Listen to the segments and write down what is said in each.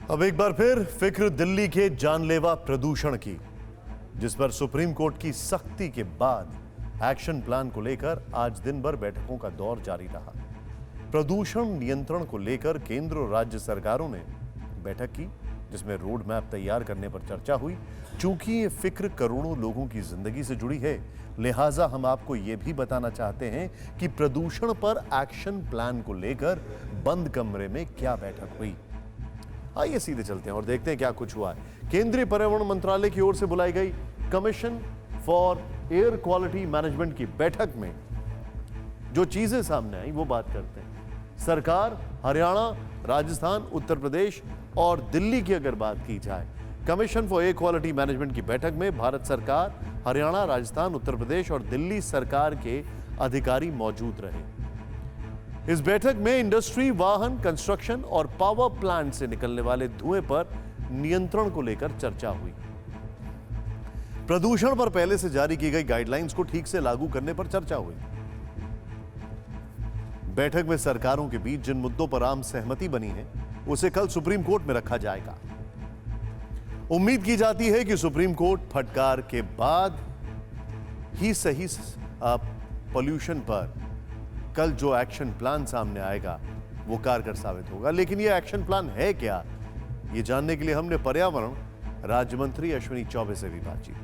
अब एक बार फिर फिक्र दिल्ली के जानलेवा प्रदूषण की, जिस पर सुप्रीम कोर्ट की सख्ती के बाद एक्शन प्लान को लेकर आज दिन भर बैठकों का दौर जारी रहा। प्रदूषण नियंत्रण को लेकर केंद्र और राज्य सरकारों ने बैठक की, जिसमें रोड मैप तैयार करने पर चर्चा हुई। चूंकि ये फिक्र करोड़ों लोगों की जिंदगी से जुड़ी है, लिहाजा हम आपको ये भी बताना चाहते हैं कि प्रदूषण पर एक्शन प्लान को लेकर बंद कमरे में क्या बैठक हुई। आइए सीधे चलते हैं और देखते हैं क्या कुछ हुआ है। केंद्रीय पर्यावरण मंत्रालय की ओर से बुलाई गई commission for air quality management की बैठक में जो चीजें सामने आई वो बात करते हैं। सरकार हरियाणा, राजस्थान, उत्तर प्रदेश और दिल्ली की अगर बात की जाए, commission for air quality management की बैठक में भारत सरकार, हरियाणा, राजस्थान, उत्तर प्रदेश और दिल्ली सरकार के अधिकारी मौजूद रहे। इस बैठक में इंडस्ट्री, वाहन, कंस्ट्रक्शन और पावर प्लांट से निकलने वाले धुएं पर नियंत्रण को लेकर चर्चा हुई। प्रदूषण पर पहले से जारी की गई गाइडलाइंस को ठीक से लागू करने पर चर्चा हुई। बैठक में सरकारों के बीच जिन मुद्दों पर आम सहमति बनी है, उसे कल सुप्रीम कोर्ट में रखा जाएगा। उम्मीद की जाती है कि सुप्रीम कोर्ट फटकार के बाद ही सही पॉल्यूशन पर कल जो एक्शन प्लान सामने आएगा वो कारगर साबित होगा। लेकिन ये एक्शन प्लान है क्या, ये जानने के लिए हमने पर्यावरण राज्य मंत्री अश्विनी चौबे से भी बातचीत की।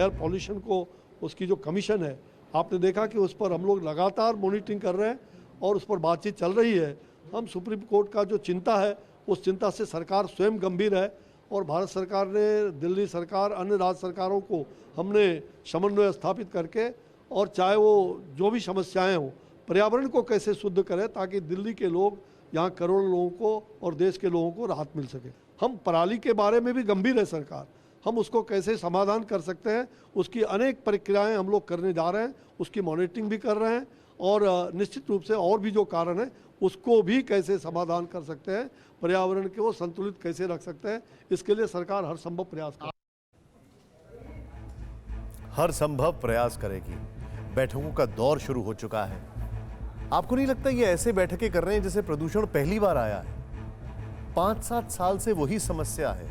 एयर पॉल्यूशन को उसकी जो कमीशन है, आपने देखा कि उस पर हम लोग लगातार मॉनिटरिंग कर रहे हैं और उस पर बातचीत चल रही है। हम सुप्रीम कोर्ट का जो चिंता है, उस चिंता से सरकार स्वयं गंभीर है और भारत सरकार ने, दिल्ली सरकार, अन्य राज्य सरकारों को हमने समन्वय स्थापित करके, और चाहे वो जो भी समस्याएं हों, पर्यावरण को कैसे शुद्ध करें ताकि दिल्ली के लोग, यहाँ करोड़ों लोगों को और देश के लोगों को राहत मिल सके। हम पराली के बारे में भी गंभीर है सरकार, हम उसको कैसे समाधान कर सकते हैं, उसकी अनेक प्रक्रियाएं हम लोग करने जा रहे हैं, उसकी मॉनिटरिंग भी कर रहे हैं और निश्चित रूप से और भी जो कारण है उसको भी कैसे समाधान कर सकते हैं, पर्यावरण को संतुलित कैसे रख सकते हैं, इसके लिए सरकार हर संभव प्रयास करेगी। बैठकों का दौर शुरू हो चुका है। आपको नहीं लगता ये ऐसे बैठकें कर रहे हैं जैसे प्रदूषण पहली बार आया है? 5-7 साल से वही समस्या है,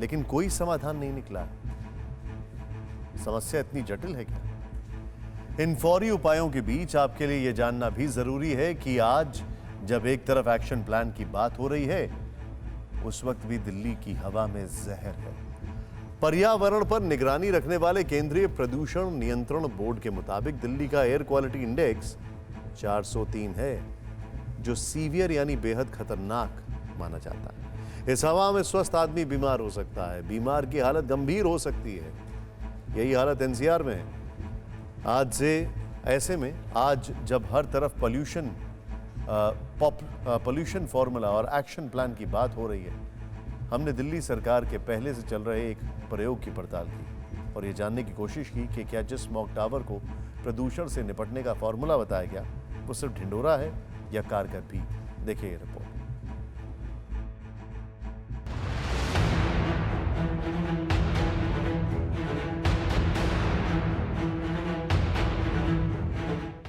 लेकिन कोई समाधान नहीं निकला। समस्या इतनी जटिल है क्या? इन फौरी उपायों के बीच आपके लिए यह जानना भी जरूरी है कि आज जब एक तरफ एक्शन प्लान की बात हो रही है, उस वक्त भी दिल्ली की हवा में जहर है। पर्यावरण पर निगरानी रखने वाले केंद्रीय प्रदूषण नियंत्रण बोर्ड के मुताबिक दिल्ली का एयर क्वालिटी इंडेक्स 403 है, जो सीवियर यानी बेहद खतरनाक माना जाता है। इस हवा में स्वस्थ आदमी बीमार हो सकता है, बीमार की हालत गंभीर हो सकती है। यही हालत एनसीआर में है। आज से ऐसे में आज जब हर तरफ पॉल्यूशन फॉर्मूला और एक्शन प्लान की बात हो रही है, हमने दिल्ली सरकार के पहले से चल रहे एक प्रयोग की पड़ताल की और ये जानने की कोशिश की कि क्या जिस स्मॉग टावर को प्रदूषण से निपटने का फॉर्मूला बताया गया वो सिर्फ ढिंढोरा है या कारगर भी। देखिए ये रिपोर्ट।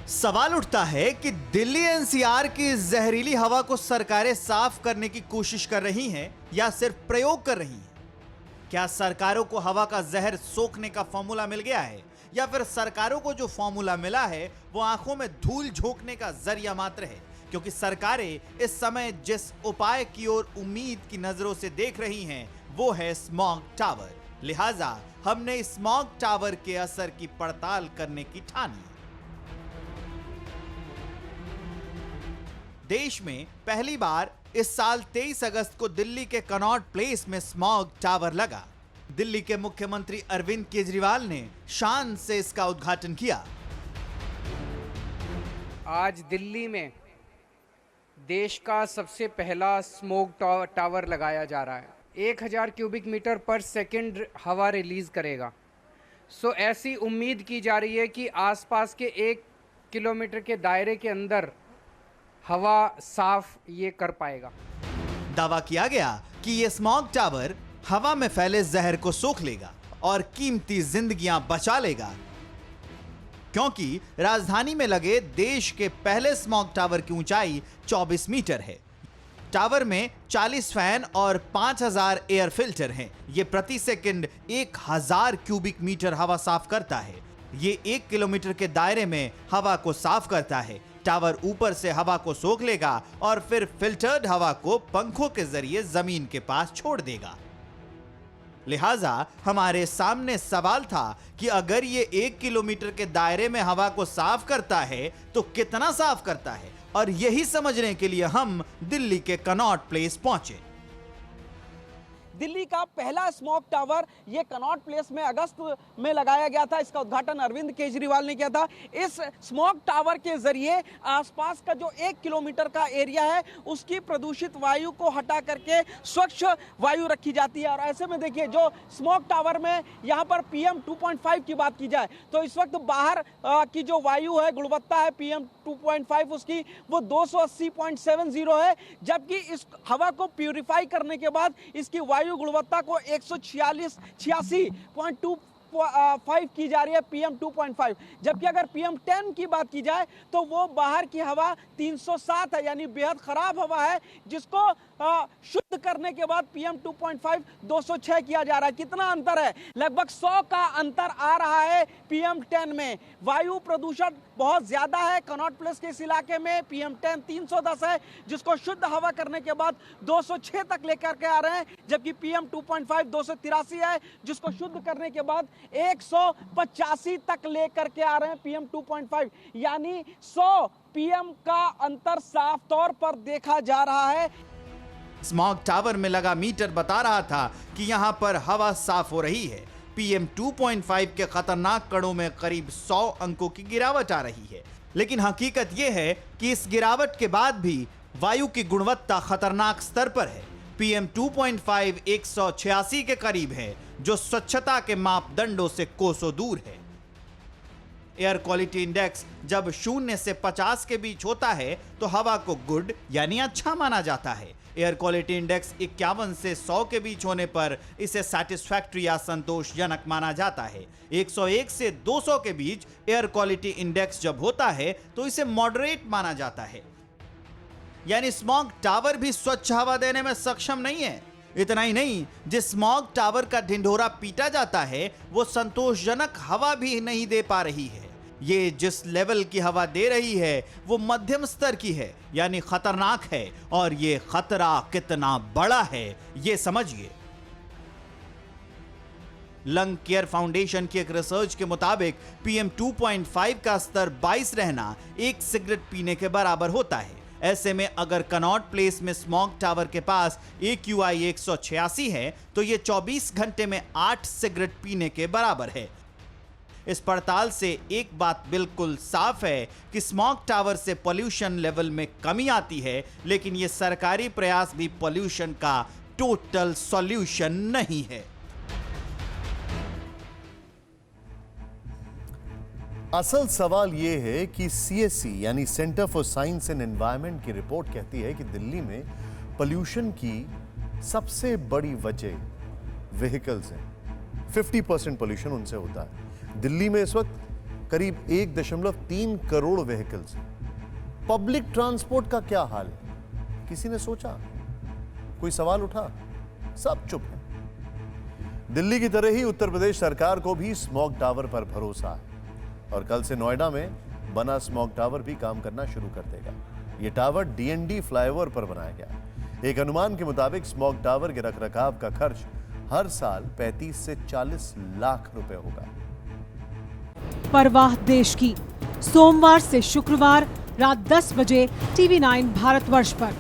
सवाल उठता है कि दिल्ली एनसीआर की जहरीली हवा को सरकारें साफ करने की कोशिश कर रही हैं या सिर्फ प्रयोग कर रही हैं? क्या सरकारों को हवा का जहर सोखने का फॉर्मूला मिल गया है या फिर सरकारों को जो फॉर्मूला मिला है वो आंखों में धूल झोंकने का जरिया मात्र है? क्योंकि सरकारें इस समय जिस उपाय की ओर उम्मीद की नजरों से देख रही हैं वो है स्मॉग टावर। लिहाजा हमने स्मॉग टावर के असर की पड़ताल करने की ठानी। देश में पहली बार इस साल 23 अगस्त को दिल्ली के कनॉट प्लेस में स्मॉग टावर लगा। दिल्ली के मुख्यमंत्री अरविंद केजरीवाल ने शान से इसका उद्घाटन किया। आज दिल्ली में देश का सबसे पहला स्मॉग टावर लगाया जा रहा है। 1000 क्यूबिक मीटर पर सेकंड हवा रिलीज करेगा। सो ऐसी उम्मीद की जा रही है कि आसपास के 1 किलोमीटर के दायरे के अंदर हवा साफ ये कर पाएगा। दावा किया गया कि ये स्मॉग टावर हवा में फैले जहर को सोख लेगा और कीमती जिंदगियां बचा लेगा, क्योंकि राजधानी में लगे देश के पहले स्मॉग टावर की ऊंचाई 24 मीटर है। टावर में 40 फैन और 5000 एयर फिल्टर हैं। ये प्रति सेकंड 1000 क्यूबिक मीटर हवा साफ करता है। ये 1 किलोमीटर के दायरे में हवा को साफ करता है। टावर ऊपर से हवा को सोख लेगा और फिर फिल्टर्ड हवा को पंखों के जरिए जमीन के पास छोड़ देगा। लिहाजा हमारे सामने सवाल था कि अगर ये 1 किलोमीटर के दायरे में हवा को साफ करता है तो कितना साफ करता है, और यही समझने के लिए हम दिल्ली के कनॉट प्लेस पहुंचे। दिल्ली का पहला स्मॉग टावर ये कनॉट प्लेस में अगस्त में लगाया गया था। इसका उद्घाटन अरविंद केजरीवाल ने किया था। इस स्मॉग टावर के जरिए आसपास का जो 1 किलोमीटर का एरिया है उसकी प्रदूषित वायु को हटा करके स्वच्छ वायु रखी जाती है। और ऐसे में देखिए, जो स्मॉग टावर में यहाँ पर PM 2.5 की बात की जाए तो इस वक्त बाहर की जो वायु है, गुणवत्ता है PM 2.5 उसकी वो 280.70 है, जबकि इस हवा को प्यूरिफाई करने के बाद इसकी वायु गुणवत्ता को 186.25 की जा रही है PM 2.5। जबकि अगर PM 10 की बात की जाए तो वो बाहर की हवा 307 है, यानी बेहद खराब हवा है, जिसको शुद्ध करने के बाद PM 2.5 206 किया जा रहा है। कितना अंतर है? लगभग 100 का अंतर आ रहा है PM 10 में। वायु प्रदूषण बहुत ज्यादा है। कनॉट प्लेस के इस इलाके में PM 10 310 है, जिसको शुद्ध हवा करने के बाद 206 तक लेकर के आ रहे हैं, जबकि PM 2.5 283 है, जिसको शुद्ध करने के बाद 185 तक लेकर के आ रहे हैं PM 2.5, यानी 100 PM का अंतर साफ तौर पर देखा जा रहा है। स्मॉग टावर में लगा मीटर बता रहा था कि यहां पर हवा साफ हो रही है। PM 2.5 के खतरनाक कणों में करीब 100 अंकों की गिरावट आ रही है। लेकिन हकीकत यह है कि इस गिरावट के बाद भी वायु की गुणवत्ता खतरनाक स्तर पर है। PM 2.5 186 के करीब है, जो स्वच्छता के मापदंडों से कोसों दूर है। एयर क्वालिटी इंडेक्स जब 0 से 50 के बीच होता है तो हवा को गुड यानी अच्छा माना जाता है। एयर क्वालिटी इंडेक्स 51 से 100 के बीच होने पर इसे सैटिस्फैक्टरी या संतोषजनक माना जाता है। 101 से 200 के बीच एयर क्वालिटी इंडेक्स जब होता है तो इसे मॉडरेट माना जाता है, यानी स्मॉग टावर भी स्वच्छ हवा देने में सक्षम नहीं है। इतना ही नहीं, जिस स्मॉग टावर का ढिंढोरा पीटा जाता है वो संतोषजनक हवा भी नहीं दे पा रही है। ये जिस लेवल की हवा दे रही है वो मध्यम स्तर की है, यानी खतरनाक है। और ये खतरा कितना बड़ा है ये समझिए। लंग केयर फाउंडेशन की एक रिसर्च के मुताबिक PM 2.5 का स्तर 22 रहना 1 सिगरेट पीने के बराबर होता है। ऐसे में अगर कनॉट प्लेस में स्मॉग टावर के पास AQI 186 है तो ये 24 घंटे में 8 सिगरेट पीने के बराबर है। इस पड़ताल से एक बात बिल्कुल साफ है कि स्मॉग टावर से पोल्यूशन लेवल में कमी आती है, लेकिन ये सरकारी प्रयास भी पोल्यूशन का टोटल सॉल्यूशन नहीं है। असल सवाल यह है कि CSE यानी centre for science and environment की रिपोर्ट कहती है कि दिल्ली में पोल्यूशन की सबसे बड़ी वजह व्हीकल्स हैं। 50% पोल्यूशन उनसे होता है। दिल्ली में इस वक्त करीब 1.3 करोड़ व्हीकल्स हैं। पब्लिक ट्रांसपोर्ट का क्या हाल है? किसी ने सोचा? कोई सवाल उठा? सब चुप है। दिल्ली की तरह ही उत्तर प्रदेश सरकार को भी स्मॉग टावर पर भरोसा है और कल से नोएडा में बना स्मॉग टावर भी काम करना शुरू कर देगा। यह टावर DND फ्लाईओवर पर बनाया गया। एक अनुमान के मुताबिक स्मॉग टावर के रखरखाव का खर्च हर साल 35 से 40 लाख रुपए होगा। परवाह देश की, सोमवार से शुक्रवार रात 10 बजे TV9 भारतवर्ष पर।